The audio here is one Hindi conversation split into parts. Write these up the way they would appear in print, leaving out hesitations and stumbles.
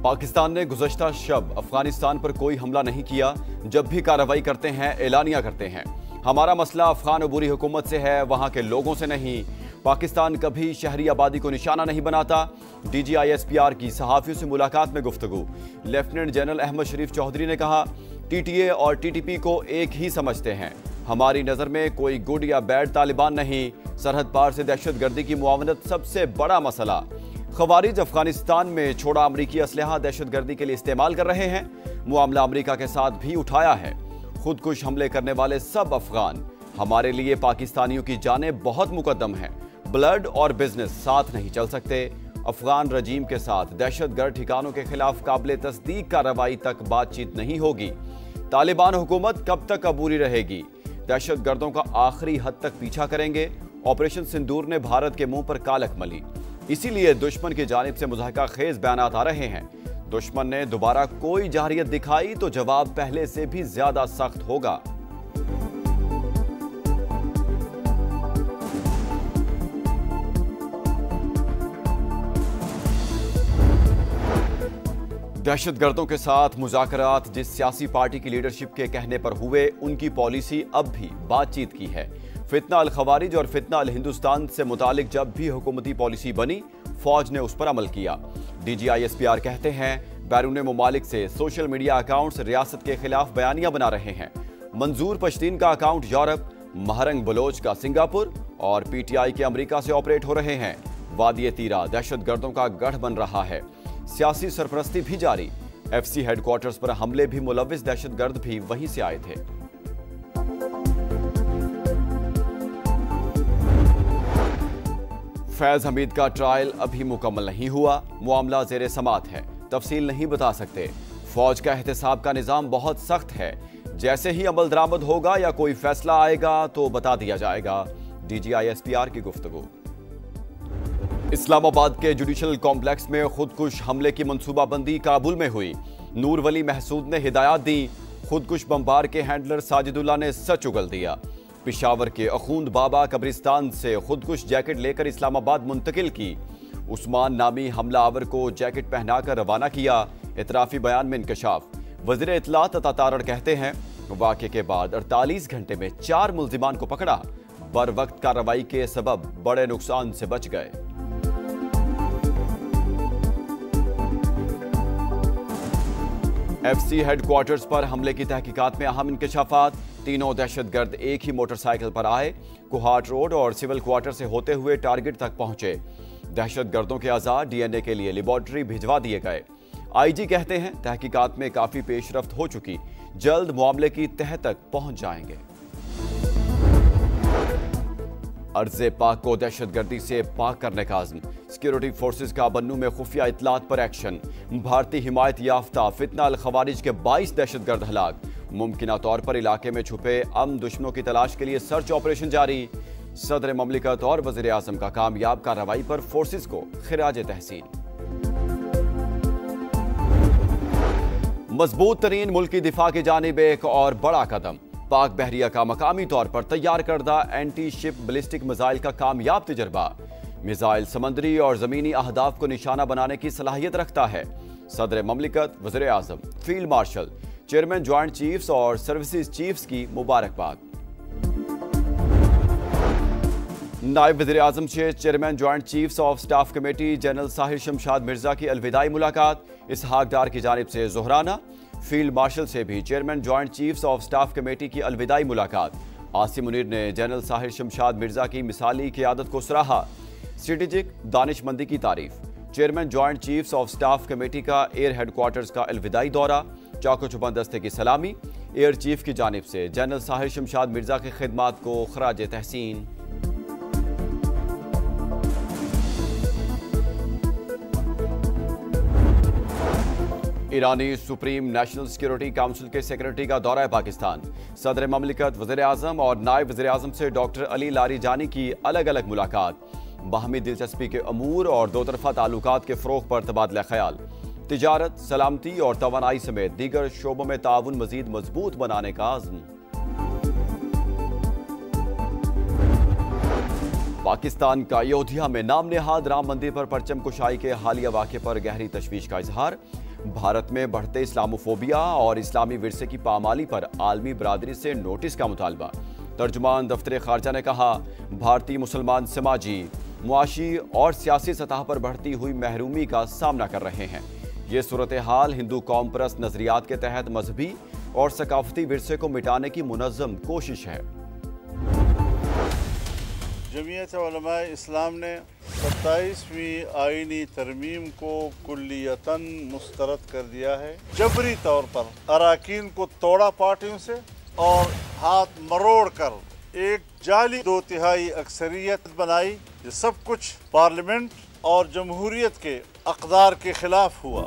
पाकिस्तान ने गुज़श्ता शब अफगानिस्तान पर कोई हमला नहीं किया। जब भी कार्रवाई करते हैं एलानिया करते हैं। हमारा मसला अफगान अबूरी हुकूमत से है, वहां के लोगों से नहीं। पाकिस्तान कभी शहरी आबादी को निशाना नहीं बनाता। DGISPR की सहाफ़ियों से मुलाकात में गुफ्तगू। लेफ्टिनेंट जनरल अहमद शरीफ चौधरी ने कहा, TTA और TTP को एक ही समझते हैं। हमारी नज़र में कोई गुड या बैड तालिबान नहीं। सरहद पार से दहशतगर्दी की मुआवनत सबसे बड़ा मसला। खवारिज अफगानिस्तान में छोड़ा अमरीकी असलहा दहशतगर्दी के लिए इस्तेमाल कर रहे हैं। मामला अमरीका के साथ भी उठाया है। खुदकुश हमले करने वाले सब अफगान। हमारे लिए पाकिस्तानियों की जानें बहुत मुकद्दम है। ब्लड और बिजनेस साथ नहीं चल सकते। अफगान रजीम के साथ दहशतगर्द ठिकानों के खिलाफ काबिल तस्दीक कार्रवाई तक बातचीत नहीं होगी। तालिबान हुकूमत कब तक अबूरी रहेगी? दहशतगर्दों का आखिरी हद तक पीछा करेंगे। ऑपरेशन सिंदूर ने भारत के मुंह पर कालक मली। इसीलिए दुश्मन की जानिब से मुज़ाहिका खेज बयानात आ रहे हैं। दुश्मन ने दोबारा कोई जारहियत दिखाई तो जवाब पहले से भी ज्यादा सख्त होगा। दहशतगर्दों के साथ मुज़ाकरात जिस सियासी पार्टी की लीडरशिप के कहने पर हुए, उनकी पॉलिसी अब भी बातचीत की है। फितना अल खवारिज और फितना अल हिंदुस्तान से मुतालिक जब भी हुकूमती पॉलिसी बनी, फौज ने उस पर अमल किया। DGISPR कहते हैं, बैरून मुमालिक से सोशल मीडिया अकाउंट्स रियासत के खिलाफ बयानियां बना रहे हैं। मंजूर पश्तीन का अकाउंट यूरोप, महरंग बलोच का सिंगापुर और PTI के अमरीका से ऑपरेट हो रहे हैं। वादी तीरा दहशतगर्दों का गढ़ बन रहा है। सियासी सरपरस्ती भी जारी। FC हेडक्वार्टर्स पर हमले भी मुलविस दहशतगर्द भी वहीं से आए थे। फैज हमीद का ट्रायल अभी मुकम्मल नहीं हुआ। मामला ज़ेरे समात है। तफसील नहीं बता सकते। फौज का एहतसाब का निज़ाम बहुत सख्त है। जैसे ही अमल दरामद होगा या कोई फैसला आएगा तो बता दिया जाएगा। DGISPR की गुफ्तगू। इस्लामाबाद के जुडिशल कॉम्प्लेक्स में खुदकुश हमले की मंसूबाबंदी काबुल में हुई। नूर वली महसूद ने हिदायत दी। खुदकुश बमबार के हैंडलर साजिदुल्लाह ने सच उगल दिया। पिशावर के अखूंद बाबा कब्रिस्तान से खुदकुश जैकेट लेकर इस्लामाबाद मुंतकिल की। उस्मान नामी हमला आवर को जैकेट पहनाकर रवाना किया। इतराफी बयान में इंकशाफ। वज़ीर इत्तलात अता तारड़ कहते हैं, वाक़े के बाद 48 घंटे में 4 मुल्जिमान को पकड़ा। बर वक्त कार्रवाई के सबब बड़े नुकसान से बच गए। FC हेडक्वार्टर्स पर हमले की तहकीकात में अहम इंकशाफात। तीनों दहशतगर्द एक ही मोटरसाइकिल पर आए। कुहाट रोड और सिविल क्वार्टर से होते हुए टारगेट तक पहुंचे। दहशतगर्दों के आज़ाद DNA के लिए लेबॉर्ट्री भिजवा दिए गए। IG कहते हैं, तहकीकात में काफी पेशरफ्त हो चुकी। जल्द मामले की तह तक पहुंच जाएंगे। अर्ज़े पाक को दहशतगर्दी से पाक करने का आज़म। सिक्योरिटी फोर्सेस का बन्नू में खुफिया इत्तलात पर एक्शन। भारतीय हिमायत याफ्ता फितना अल खवारिज के 22 दहशतगर्द हलाक। मुमकिना तौर पर इलाके में छुपे अमन दुश्मनों की तलाश के लिए सर्च ऑपरेशन जारी। सदर ममलिकत और वज़ीर आज़म का कामयाब कार्रवाई पर फोर्सेस को खिराज तहसीन। मजबूत तरीन मुल्की दिफा की जानिब एक और बड़ा कदम। पाक बहरिया का मकामी तौर पर तैयार करदा एंटी शिप बैलिस्टिक मिसाइल का कामयाब तजर्बा। मिसाइल समंदरी और जमीनी अहदाफ को निशाना बनाने की सलाहियत रखता है। सदर ममलिकत, वज़ीर आज़म, field marshal, chairman joint chiefs और सर्विसेज चीफ्स की मुबारकबाद। नायब वज़ीर आज़म से chairman joint chiefs of staff committee general Sahir Shamshad Mirza की अलविदाई मुलाकात। इसहाक डार की जानिब से जोहराना। फील्ड मार्शल से भी chairman joint chiefs of staff committee की अलविदाई मुलाकात। आसिम मुनीर ने जनरल साहिर शमशाद मिर्जा की मिसाली क़ियादत को सराहा। स्ट्रेटेजिक दानिशमंदी की तारीफ। Chairman joint chiefs of staff committee का एयर हेडक्वार्टर्स का अलविदाई दौरा। चाको चुबंद दस्ते की सलामी। एयर चीफ की जानिब से जनरल साहिर शमशाद मिर्जा की खिदमात को खराज तहसीन। ईरानी सुप्रीम नेशनल सिक्योरिटी काउंसिल के सेक्रेटरी का दौरा है पाकिस्तान। सदर ममलिकत, वज़ीर आज़म और नायब वज़ीर आज़म से डॉक्टर अली लारीजानी की अलग अलग मुलाकात। बाहमी दिलचस्पी के अमूर और दो तरफा ताल्लुकात के फ़रोग़ पर तबादला ख्याल। तिजारत, सलामती और तवानाई समेत दीगर शोबों में ताउन मज़ीद मजबूत बनाने का आज़म। पाकिस्तान का अयोध्या में नाम नेहाद राम मंदिर पर परचम कुशाई के हालिया वाक़े पर गहरी तशवीश का इजहार। भारत में बढ़ते इस्लामोफोबिया और इस्लामी विरसे की पामाली पर आलमी बरादरी से नोटिस का मुतालबा। तर्जुमान दफ्तर खारजा ने कहा, भारतीय मुसलमान समाजी, मुआशी और सियासी सतह पर बढ़ती हुई महरूमी का सामना कर रहे हैं। ये सूरत हाल हिंदू कौम परस्त नजरियात के तहत मजहबी और सकाफती विरसे को मिटाने की मुनज़्ज़म कोशिश है। जमीयत उलमा इस्लाम ने 27वीं आईनी तरमीम को कुल्लियतन मुस्तरद कर दिया है। जबरी तौर पर अराकीन को तोड़ा पार्टियों से और हाथ मरोड़ कर एक जाली 2/3 अक्सरियत बनाई। ये सब कुछ पार्लियामेंट और जमहूरियत के अक़दार के खिलाफ हुआ।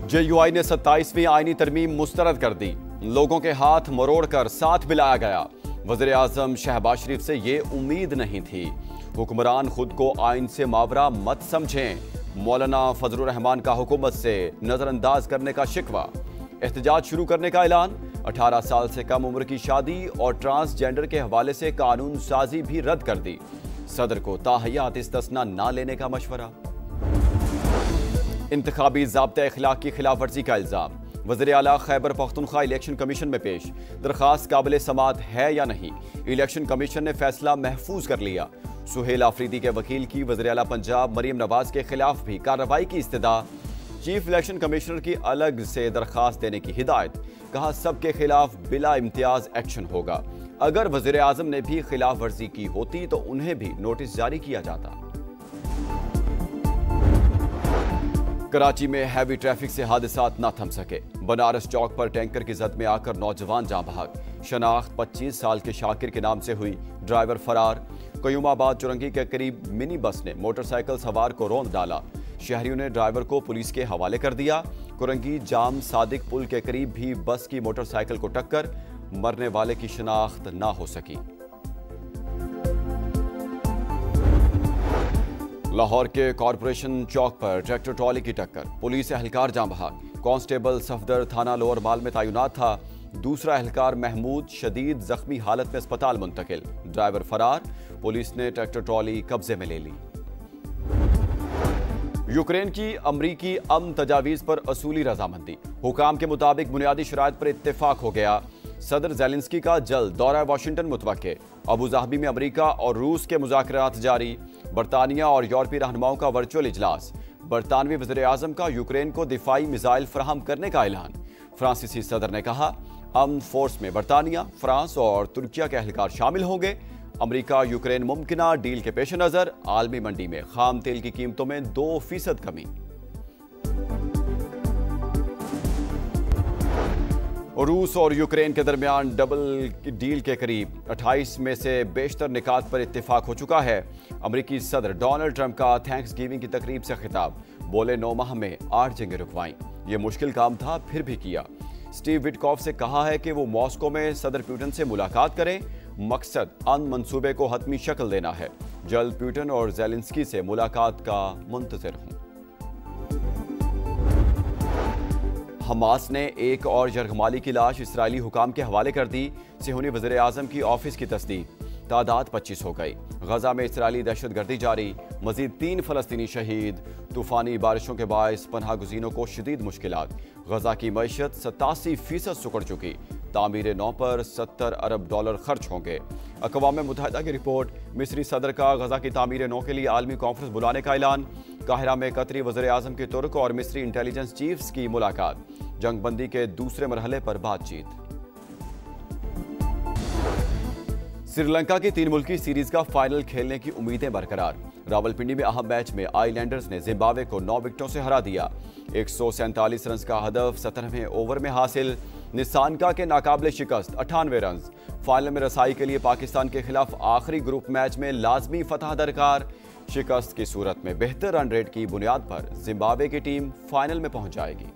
JUI ने 27वीं आईनी तरमीम मुस्तरद कर दी। लोगों के हाथ मरोड़ कर साथ मिलाया गया। वज़ीर आज़म शहबाज शरीफ से ये उम्मीद नहीं थी। हुक्मरान खुद को आइन से मावरा मत समझें। मौलाना फजलुर रहमान का हुकूमत से नजरअंदाज करने का शिकवा। एहतजाज शुरू करने का ऐलान। 18 साल से कम उम्र की शादी और ट्रांसजेंडर के हवाले से कानून साजी भी रद्द कर दी। सदर को ताहयात इस्तिस्ना ना लेने का मशवरा। इंतखाबी ज़ाब्ते अखलाक की खिलाफ वर्जी का इल्ज़ाम। वज़ीर आला खैबर पख्तूनख्वा इलेक्शन कमीशन में पेश। दरख्वास्त काबिल समात है या नहीं, इलेक्शन कमीशन ने फैसला महफूज कर लिया। सुहेल आफरीदी के वकील की वज़ीर आला पंजाब मरीम नवाज के खिलाफ भी कार्रवाई की इस्तदा। चीफ इलेक्शन कमिश्नर की अलग से दरख्वास्त देने की हिदायत। कहा, सबके खिलाफ बिला इम्तियाज एक्शन होगा। अगर वज़ीर आज़म ने भी खिलाफ वर्जी की होती तो उन्हें भी नोटिस जारी किया जाता। कराची में हैवी ट्रैफिक से हादसात न थम सके। बनारस चौक पर टैंकर की जद में आकर नौजवान जान बहक। शनाख्त 25 साल के शाकिर के नाम से हुई, ड्राइवर फरार। कयूमाबाद चुरंगी के करीब मिनी बस ने मोटरसाइकिल सवार को रौंद डाला। शहरियों ने ड्राइवर को पुलिस के हवाले कर दिया। कुरंगी जाम सादिक पुल के करीब भी बस की मोटरसाइकिल को टक्कर। मरने वाले की शनाख्त ना हो सकी। लाहौर के कॉरपोरेशन चौक पर ट्रैक्टर ट्रॉली की टक्कर। पुलिस एहलकार जान बहक। कांस्टेबल सफदर थाना लोअर माल में तैनात था। दूसरा एहलकार महमूद शदीद जख्मी हालत में अस्पताल मुंतकिल। ड्राइवर फरार। पुलिस ने ट्रैक्टर ट्रॉली कब्जे में ले ली। यूक्रेन की अमरीकी अमन तजावीज़ पर असूली रजामंदी। हुकाम के मुताबिक बुनियादी शराइत पर इत्तेफाक हो गया। सदर ज़ेलेंस्की का जल्द दौरा वाशिंगटन मुतवक्के। अबू धाबी में अमरीका और रूस के मुज़ाकरात जारी। बरतानिया और यूरोपीय रहनुमाओं का वर्चुअल इजलास। बरतानवी वज़ीर आज़म का यूक्रेन को दिफाई मिसाइल फराहम करने का ऐलान। फ्रांसीसी सदर ने कहा, अमन फोर्स में बरतानिया, फ्रांस और तुर्किया के एहलकार शामिल होंगे। अमरीका यूक्रेन मुमकिना डील के पेश नज़र आलमी मंडी में खाम तेल की कीमतों में 2% कमी। रूस और यूक्रेन के दरमियान डबल डील के करीब 28 में से बेशतर निकात पर इत्तेफाक हो चुका है। अमरीकी सदर डोनाल्ड ट्रंप का थैंक्स गिविंग की तकरीब से खिताब। बोले 9 माह में 8 जंगें रुकवाईं। ये मुश्किल काम था, फिर भी किया। स्टीव विटकॉफ से कहा है कि वो मॉस्को में सदर पुतिन से मुलाकात करें। मकसद अन मंसूबे को हतमी शक्ल देना है। जल्द पुतिन और ज़ेलेंस्की से मुलाकात का मुंतज़िर हूं। हमास ने एक और यरगमाली की लाश इसराइली हुकाम के हवाले कर दी। सिहोनी वज़ीर आज़म की ऑफिस की तस्दीक। तादाद 25 हो गई। गजा में इसराइली दहशतगर्दी जारी। मजीद 3 फलस्तीनी शहीद। तूफानी बारिशों के बायस पनाह गुज़ीनों को शदीद मुश्किलात। गजा की मईशत 87% सुकड़ चुकी। तामीर नौ पर $70 अरब खर्च होंगे। अक़वाम मुत्तहिदा की रिपोर्ट। मिस्री सदर का गजा की तामीर नौ के लिए आलमी कॉन्फ्रेंस बुलाने का ऐलान। काहिरा में कतरी वज़ीर आज़म की तुर्क और मिस्री इंटेलिजेंस चीफ्स की मुलाकात। जंगबंदी के दूसरे मरहले पर बातचीत। श्रीलंका की 3 मुल्की सीरीज का फाइनल खेलने की उम्मीदें बरकरार। रावलपिंडी में अहम मैच में आइलैंडर्स ने जिम्बाब्वे को 9 विकेटों से हरा दिया। 147 रन का हदफ 17वें ओवर में हासिल। निसानका के नाकाबिले शिकस्त 98 रन। फाइनल में रसाई के लिए पाकिस्तान के खिलाफ आखिरी ग्रुप मैच में लाजमी फतह दरकार। शिकस्त की सूरत में बेहतर रन रेट की बुनियाद पर जिम्बाब्वे की टीम फाइनल में पहुंच जाएगी।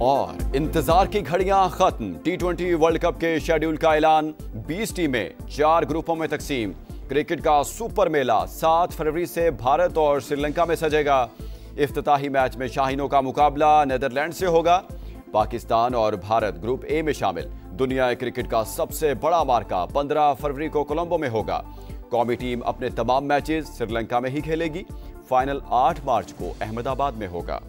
और इंतजार की घड़ियां खत्म। T20 वर्ल्ड कप के शेड्यूल का ऐलान। 20 टीमें 4 ग्रुपों में तकसीम। क्रिकेट का सुपर मेला 7 फरवरी से भारत और श्रीलंका में सजेगा। इफ्तिताही मैच में शाहीनों का मुकाबला नीदरलैंड से होगा। पाकिस्तान और भारत ग्रुप ए में शामिल। दुनिया क्रिकेट का सबसे बड़ा मार्का 15 फरवरी को कोलंबो में होगा। कौमी टीम अपने तमाम मैचेस श्रीलंका में ही खेलेगी। फाइनल 8 मार्च को अहमदाबाद में होगा।